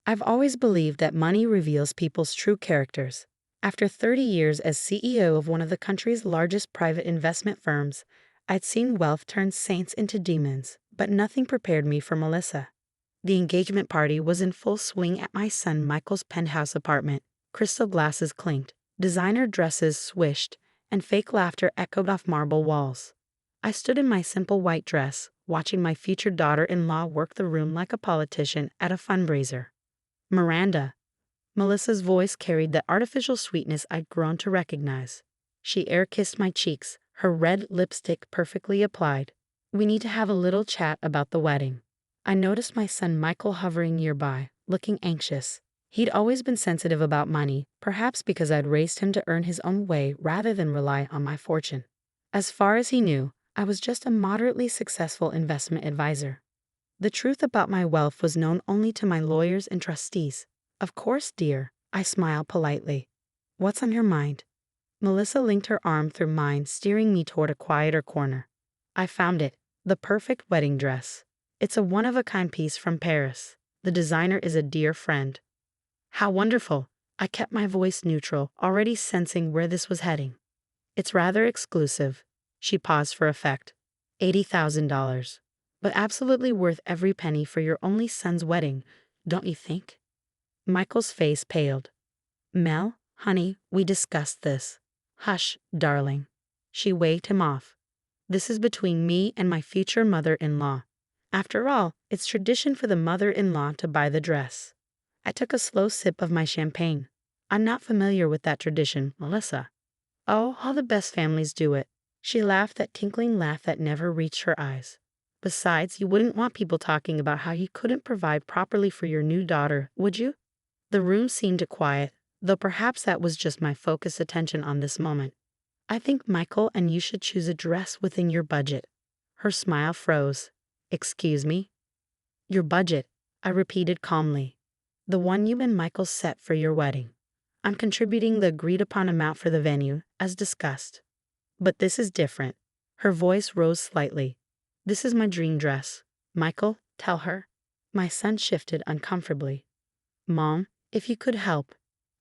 I've always believed that money reveals people's true characters. After 30 years as CEO of one of the country's largest private investment firms, I'd seen wealth turn saints into demons, but nothing prepared me for Melissa. The engagement party was in full swing at my son Michael's penthouse apartment. Crystal glasses clinked, designer dresses swished, and fake laughter echoed off marble walls. I stood in my simple white dress, watching my future daughter-in-law work the room like a politician at a fundraiser. Miranda. Melissa's voice carried the artificial sweetness I'd grown to recognize. She air-kissed my cheeks, her red lipstick perfectly applied. We need to have a little chat about the wedding. I noticed my son Michael hovering nearby, looking anxious. He'd always been sensitive about money, perhaps because I'd raised him to earn his own way rather than rely on my fortune. As far as he knew, I was just a moderately successful investment advisor. The truth about my wealth was known only to my lawyers and trustees. Of course, dear, I smiled politely. What's on your mind? Melissa linked her arm through mine, steering me toward a quieter corner. I found it, the perfect wedding dress. It's a one-of-a-kind piece from Paris. The designer is a dear friend. How wonderful! I kept my voice neutral, already sensing where this was heading. It's rather exclusive. She paused for effect. $80,000. But absolutely worth every penny for your only son's wedding, don't you think? Michael's face paled. Mel, honey, we discussed this. Hush, darling. She waved him off. This is between me and my future mother-in-law. After all, it's tradition for the mother-in-law to buy the dress. I took a slow sip of my champagne. I'm not familiar with that tradition, Melissa. Oh, all the best families do it. She laughed that tinkling laugh that never reached her eyes. Besides, you wouldn't want people talking about how you couldn't provide properly for your new daughter, would you? The room seemed quiet, though perhaps that was just my focused attention on this moment. I think Michael and you should choose a dress within your budget. Her smile froze. Excuse me? Your budget, I repeated calmly. The one you and Michael set for your wedding. I'm contributing the agreed-upon amount for the venue, as discussed. But this is different. Her voice rose slightly. This is my dream dress. Michael, tell her. My son shifted uncomfortably. Mom, if you could help.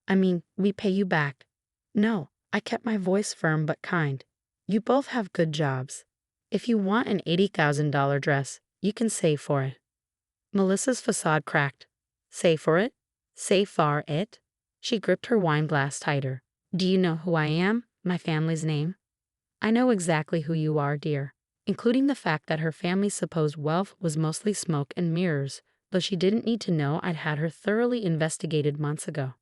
I mean, we pay you back. No, I kept my voice firm but kind. You both have good jobs. If you want an $80,000 dress, you can save for it. Melissa's facade cracked. Save for it? Save for it? She gripped her wine glass tighter. Do you know who I am? My family's name? I know exactly who you are, dear, including the fact that her family's supposed wealth was mostly smoke and mirrors, though she didn't need to know I'd had her thoroughly investigated months ago.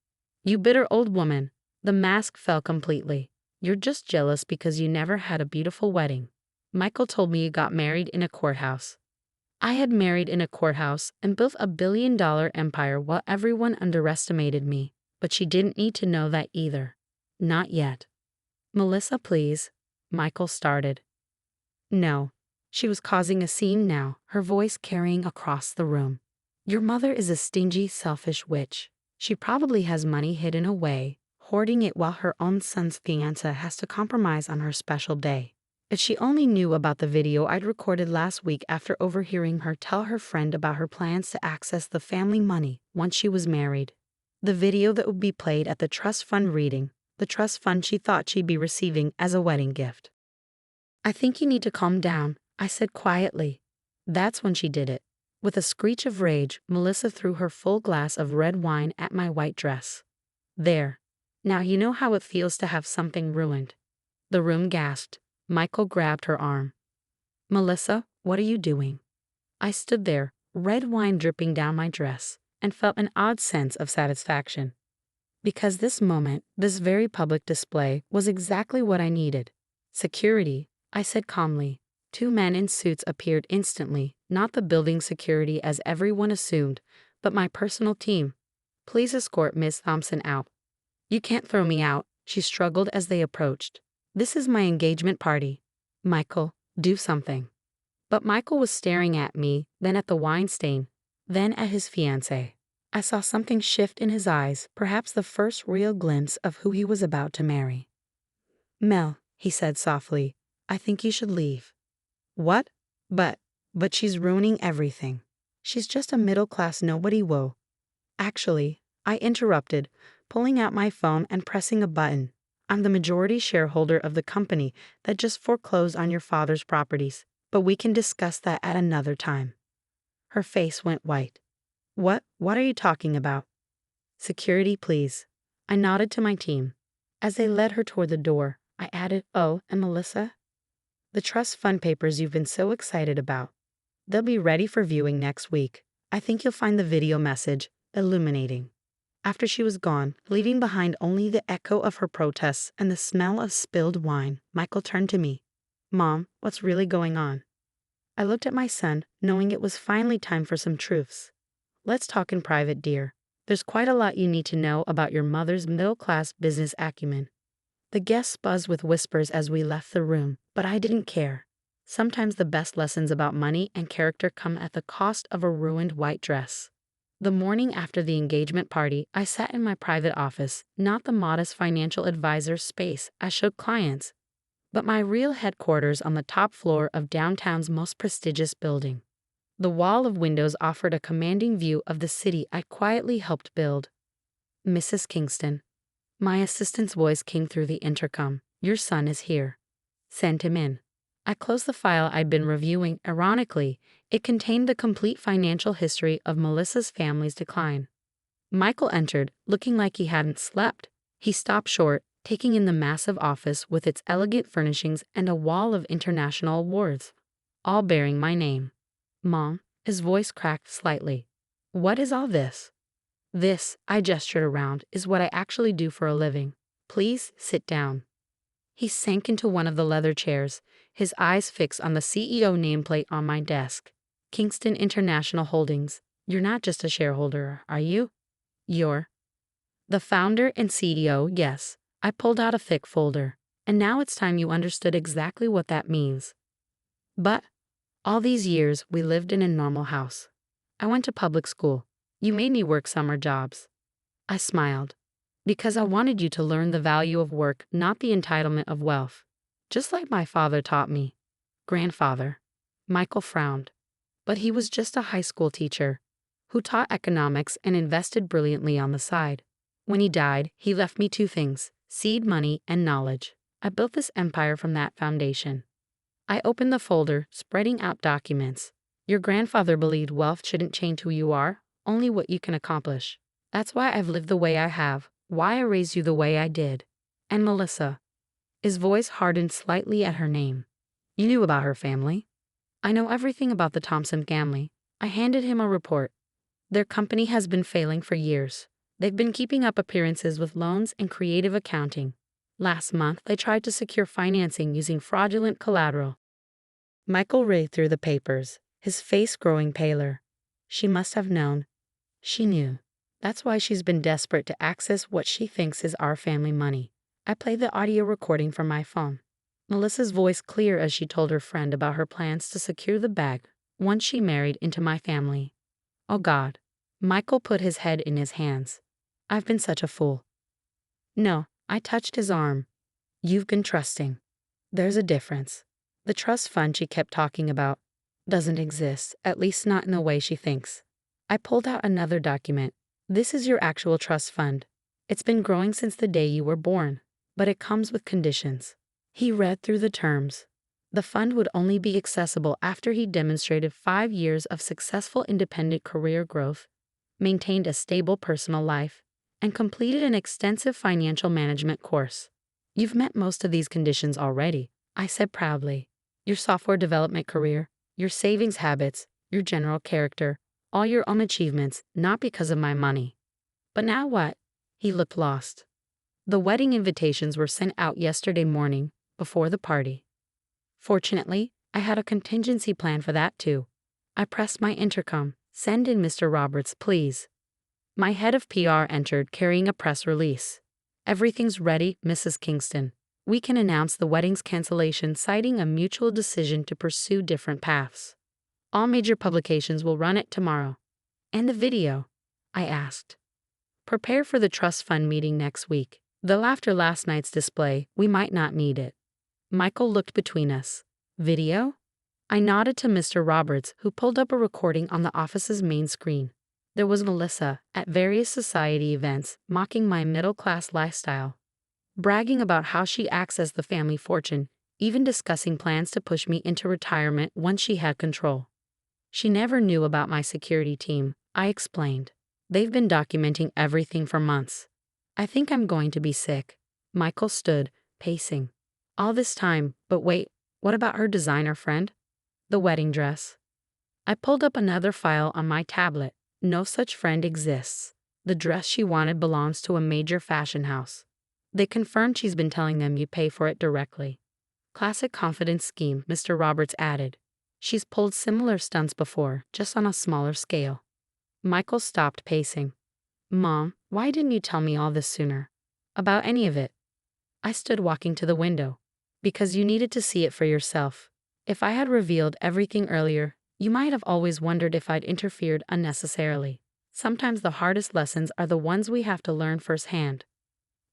You bitter old woman. The mask fell completely. You're just jealous because you never had a beautiful wedding. Michael told me you got married in a courthouse. I had married in a courthouse and built a billion-dollar empire while everyone underestimated me, but she didn't need to know that either. Not yet. Melissa, please. Michael started. No. She was causing a scene now, her voice carrying across the room. Your mother is a stingy, selfish witch. She probably has money hidden away, hoarding it while her own son's fiancé has to compromise on her special day. If she only knew about the video I'd recorded last week after overhearing her tell her friend about her plans to access the family money once she was married. The video that would be played at the trust fund reading, the trust fund she thought she'd be receiving as a wedding gift. I think you need to calm down, I said quietly. That's when she did it. With a screech of rage, Melissa threw her full glass of red wine at my white dress. There. Now you know how it feels to have something ruined. The room gasped. Michael grabbed her arm. Melissa, what are you doing? I stood there, red wine dripping down my dress, and felt an odd sense of satisfaction. Because this moment, this very public display, was exactly what I needed. Security, I said calmly. 2 men in suits appeared instantly, not the building security as everyone assumed, but my personal team. Please escort Miss Thompson out. You can't throw me out, she struggled as they approached. This is my engagement party. Michael, do something. But Michael was staring at me, then at the wine stain, then at his fiancée. I saw something shift in his eyes, perhaps the first real glimpse of who he was about to marry. Mel, he said softly, I think you should leave. What? But she's ruining everything. She's just a middle-class nobody, whoa. Actually, I interrupted, pulling out my phone and pressing a button. I'm the majority shareholder of the company that just foreclosed on your father's properties, but we can discuss that at another time. Her face went white. What are you talking about? Security, please. I nodded to my team. As they led her toward the door, I added, oh, and Melissa? The trust fund papers you've been so excited about. They'll be ready for viewing next week. I think you'll find the video message illuminating. After she was gone, leaving behind only the echo of her protests and the smell of spilled wine, Michael turned to me. Mom, what's really going on? I looked at my son, knowing it was finally time for some truths. Let's talk in private, dear. There's quite a lot you need to know about your mother's middle-class business acumen. The guests buzzed with whispers as we left the room, but I didn't care. Sometimes the best lessons about money and character come at the cost of a ruined white dress. The morning after the engagement party, I sat in my private office, not the modest financial advisor's space I showed clients, but my real headquarters on the top floor of downtown's most prestigious building. The wall of windows offered a commanding view of the city I quietly helped build. Mrs. Kingston. My assistant's voice came through the intercom. Your son is here. Send him in. I closed the file I'd been reviewing. Ironically, it contained the complete financial history of Melissa's family's decline. Michael entered, looking like he hadn't slept. He stopped short, taking in the massive office with its elegant furnishings and a wall of international awards, all bearing my name. Mom, his voice cracked slightly. What is all this? This, I gestured around, is what I actually do for a living. Please sit down. He sank into one of the leather chairs, his eyes fixed on the CEO nameplate on my desk. Kingston International Holdings. You're not just a shareholder, are you? You're the founder and CEO, yes. I pulled out a thick folder. And now it's time you understood exactly what that means. But all these years, we lived in a normal house. I went to public school. You made me work summer jobs. I smiled. Because I wanted you to learn the value of work, not the entitlement of wealth. Just like my father taught me. Grandfather. Michael frowned. But he was just a high school teacher who taught economics and invested brilliantly on the side. When he died, he left me two things: seed money and knowledge. I built this empire from that foundation. I opened the folder, spreading out documents. Your grandfather believed wealth shouldn't change who you are, only what you can accomplish. That's why I've lived the way I have, why I raised you the way I did. And Melissa. His voice hardened slightly at her name. You knew about her family? I know everything about the Thompson family. I handed him a report. Their company has been failing for years. They've been keeping up appearances with loans and creative accounting. Last month, they tried to secure financing using fraudulent collateral. Michael read through the papers, his face growing paler. She must have known. She knew. That's why she's been desperate to access what she thinks is our family money. I played the audio recording from my phone. Melissa's voice clear as she told her friend about her plans to secure the bag once she married into my family. Oh God. Michael put his head in his hands. I've been such a fool. No, I touched his arm. You've been trusting. There's a difference. The trust fund she kept talking about doesn't exist, at least not in the way she thinks. I pulled out another document. This is your actual trust fund. It's been growing since the day you were born, but it comes with conditions. He read through the terms. The fund would only be accessible after he demonstrated 5 years of successful independent career growth, maintained a stable personal life, and completed an extensive financial management course. You've met most of these conditions already, I said proudly. Your software development career, your savings habits, your general character, all your own achievements, not because of my money. But now what? He looked lost. The wedding invitations were sent out yesterday morning, before the party. Fortunately, I had a contingency plan for that too. I pressed my intercom. Send in Mr. Roberts, please. My head of PR entered carrying a press release. Everything's ready, Mrs. Kingston. We can announce the wedding's cancellation, citing a mutual decision to pursue different paths. All major publications will run it tomorrow. And the video? I asked. Prepare for the trust fund meeting next week. Though after last night's display, we might not need it. Michael looked between us. Video? I nodded to Mr. Roberts, who pulled up a recording on the office's main screen. There was Melissa at various society events mocking my middle-class lifestyle, bragging about how she acts as the family fortune, even discussing plans to push me into retirement once she had control. She never knew about my security team, I explained. They've been documenting everything for months. I think I'm going to be sick. Michael stood, pacing. All this time, but wait, what about her designer friend? The wedding dress. I pulled up another file on my tablet. No such friend exists. The dress she wanted belongs to a major fashion house. They confirmed she's been telling them you pay for it directly. Classic confidence scheme, Mr. Roberts added. She's pulled similar stunts before, just on a smaller scale. Michael stopped pacing. Mom, why didn't you tell me all this sooner? About any of it? I stood walking to the window. Because you needed to see it for yourself. If I had revealed everything earlier, you might have always wondered if I'd interfered unnecessarily. Sometimes the hardest lessons are the ones we have to learn firsthand.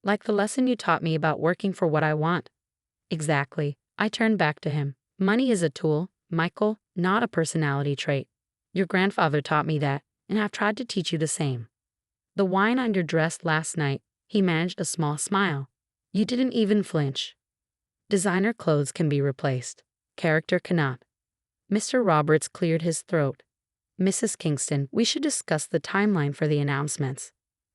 Like the lesson you taught me about working for what I want. Exactly. I turned back to him. Money is a tool, Michael, not a personality trait. Your grandfather taught me that, and I've tried to teach you the same. The wine on your dress last night, he managed a small smile. You didn't even flinch. Designer clothes can be replaced. Character cannot. Mr. Roberts cleared his throat. Mrs. Kingston, we should discuss the timeline for the announcements.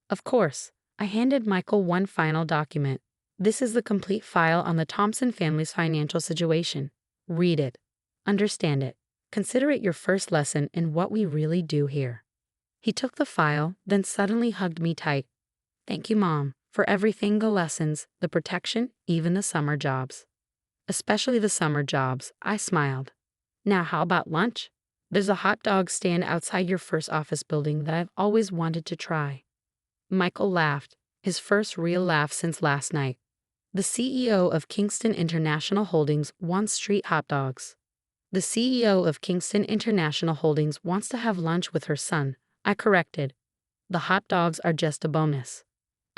Of course. I handed Michael one final document. This is the complete file on the Thompson family's financial situation. Read it. Understand it. Consider it your first lesson in what we really do here. He took the file, then suddenly hugged me tight. Thank you, Mom, for everything, the lessons, the protection, even the summer jobs. Especially the summer jobs, I smiled. Now how about lunch? There's a hot dog stand outside your first office building that I've always wanted to try. Michael laughed, his first real laugh since last night. The CEO of Kingston International Holdings wants street hot dogs. The CEO of Kingston International Holdings wants to have lunch with her son, I corrected. The hot dogs are just a bonus.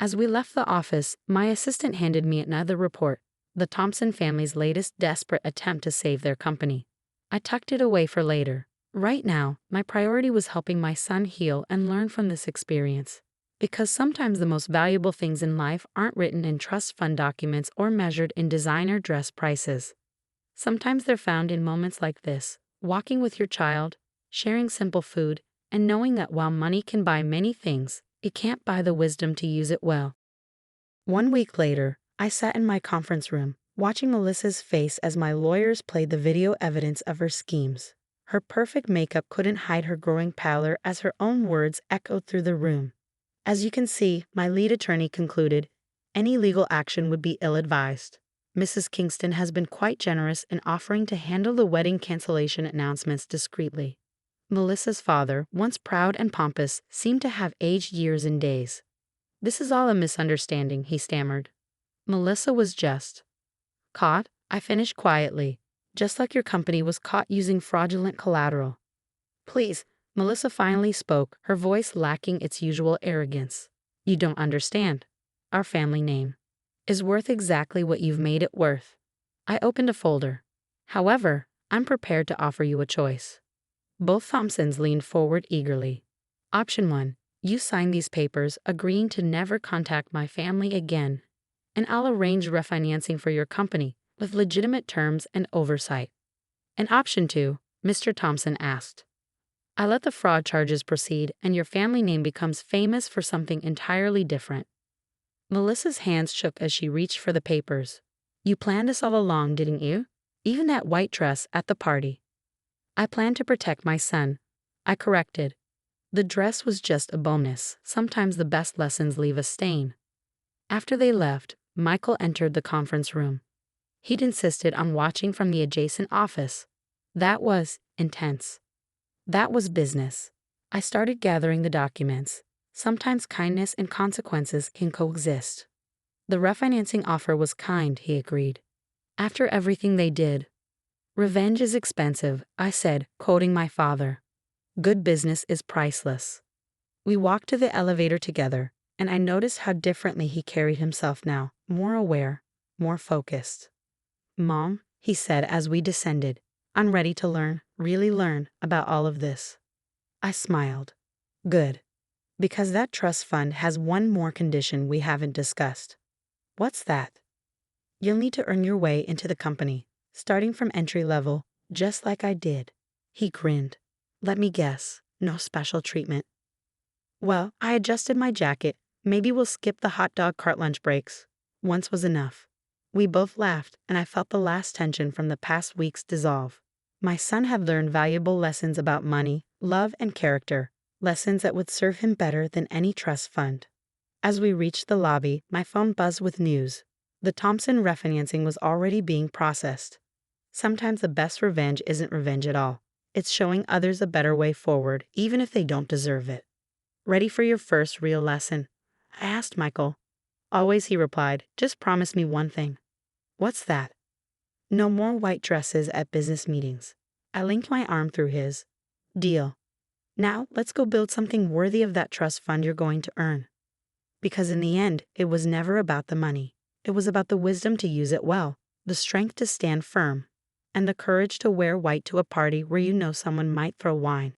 As we left the office, my assistant handed me another report, the Thompson family's latest desperate attempt to save their company. I tucked it away for later. Right now, my priority was helping my son heal and learn from this experience. Because sometimes the most valuable things in life aren't written in trust fund documents or measured in designer dress prices. Sometimes they're found in moments like this, walking with your child, sharing simple food, and knowing that while money can buy many things, it can't buy the wisdom to use it well. 1 week later, I sat in my conference room, watching Melissa's face as my lawyers played the video evidence of her schemes. Her perfect makeup couldn't hide her growing pallor as her own words echoed through the room. As you can see, my lead attorney concluded, any legal action would be ill-advised. Mrs. Kingston has been quite generous in offering to handle the wedding cancellation announcements discreetly. Melissa's father, once proud and pompous, seemed to have aged years and days. This is all a misunderstanding, he stammered. Melissa was just caught, I finished quietly, just like your company was caught using fraudulent collateral. Please, Melissa finally spoke, her voice lacking its usual arrogance. You don't understand. Our family name is worth exactly what you've made it worth. I opened a folder. However, I'm prepared to offer you a choice. Both Thompsons leaned forward eagerly. Option 1. You sign these papers agreeing to never contact my family again, and I'll arrange refinancing for your company with legitimate terms and oversight. And Option 2, Mr. Thompson asked. I let the fraud charges proceed and your family name becomes famous for something entirely different. Melissa's hands shook as she reached for the papers. You planned this all along, didn't you? Even that white dress at the party. I planned to protect my son. I corrected. The dress was just a bonus. Sometimes the best lessons leave a stain. After they left, Michael entered the conference room. He'd insisted on watching from the adjacent office. That was intense. That was business. I started gathering the documents. Sometimes kindness and consequences can coexist. The refinancing offer was kind, he agreed. After everything they did. Revenge is expensive, I said, quoting my father. Good business is priceless. We walked to the elevator together, and I noticed how differently he carried himself now, more aware, more focused. Mom, he said as we descended, I'm ready to learn, really learn, about all of this. I smiled. Good. Because that trust fund has one more condition we haven't discussed. What's that? You'll need to earn your way into the company, starting from entry level, just like I did. He grinned. Let me guess, no special treatment. Well, I adjusted my jacket. Maybe we'll skip the hot dog cart lunch breaks. Once was enough. We both laughed, and I felt the last tension from the past weeks dissolve. My son had learned valuable lessons about money, love, and character, lessons that would serve him better than any trust fund. As we reached the lobby, my phone buzzed with news. The Thompson refinancing was already being processed. Sometimes the best revenge isn't revenge at all. It's showing others a better way forward, even if they don't deserve it. Ready for your first real lesson? I asked Michael. Always, he replied. Just promise me one thing. What's that? No more white dresses at business meetings. I linked my arm through his. Deal. Now, let's go build something worthy of that trust fund you're going to earn. Because in the end, it was never about the money. It was about the wisdom to use it well, the strength to stand firm, and the courage to wear white to a party where you know someone might throw wine.